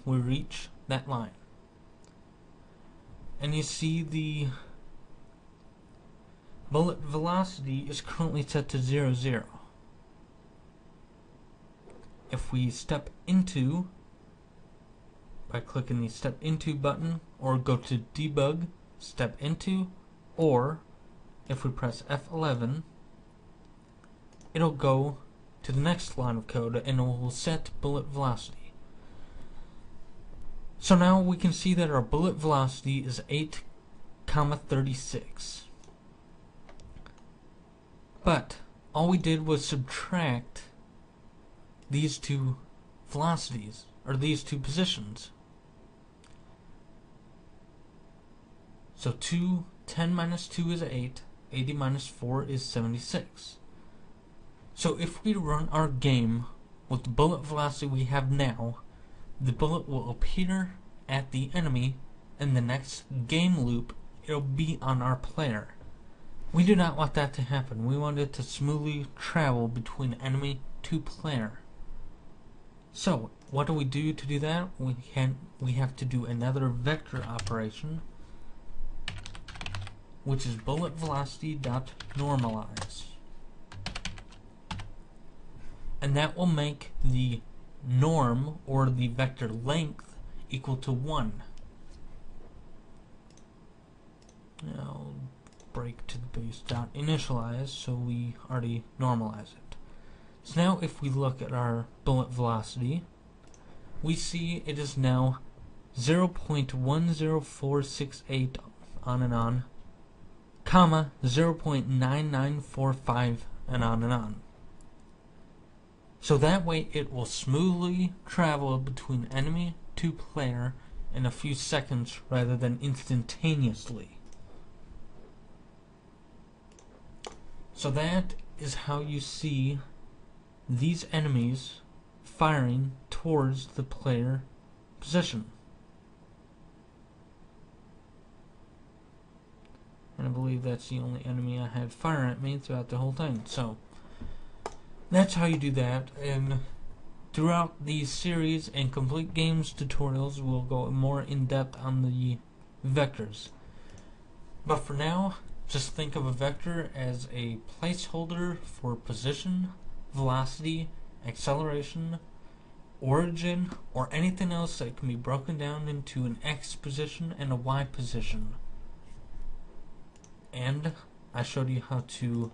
we reach that line. And you see the bullet velocity is currently set to 0, 0. If we step into, by clicking the step into button, or go to debug, step into, or if we press F11, it'll go to the next line of code and it will set bullet velocity. So now we can see that our bullet velocity is 8,36. But all we did was subtract these two velocities, or these two positions. So 10 minus 2 is 8, 80 minus 4 is 76. So if we run our game with the bullet velocity we have now, the bullet will appear at the enemy, and the next game loop, it'll be on our player. We do not want that to happen. We want it to smoothly travel between enemy to player. So, what do we do to do that? We have to do another vector operation, which is bullet velocity dot normalize. And that will make the norm, or the vector length, equal to 1. Now break to the base dot initialize, so we already normalize it. So now if we look at our bullet velocity, we see it is now 0.10468 on and on, comma 0.9945 and on. So that way it will smoothly travel between enemy to player in a few seconds rather than instantaneously. So that is how you see these enemies firing towards the player position. And I believe that's the only enemy I had fire at me throughout the whole thing. So that's how you do that. And throughout these series and complete games tutorials, we'll go more in depth on the vectors. But for now, just think of a vector as a placeholder for position, velocity, acceleration, origin, or anything else that can be broken down into an X position and a Y position. And I showed you how to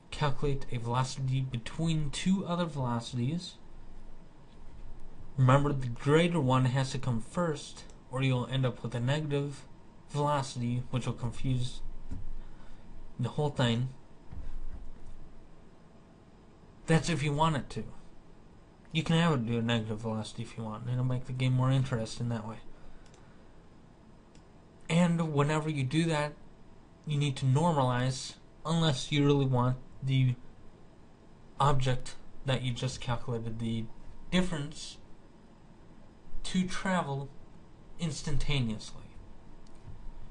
calculate a velocity between two other velocities. Remember, the greater one has to come first, or you'll end up with a negative velocity, which will confuse the whole thing. That's if you want it to. You can have it do a negative velocity if you want, and it'll make the game more interesting that way. And whenever you do that, you need to normalize, unless you really want the object that you just calculated the difference to travel instantaneously.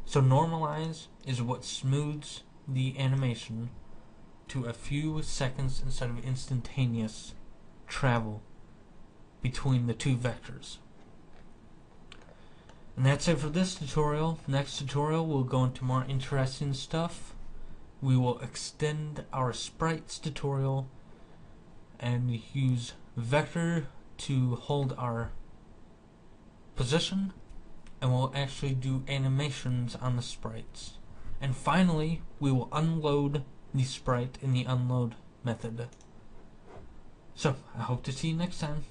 So normalize is what smooths the animation to a few seconds instead of instantaneous travel between the two vectors. And that's it for this tutorial. Next tutorial we'll go into more interesting stuff. We will extend our sprites tutorial and use vector to hold our position, and we'll actually do animations on the sprites. And finally, we will unload the sprite in the unload method. So, I hope to see you next time.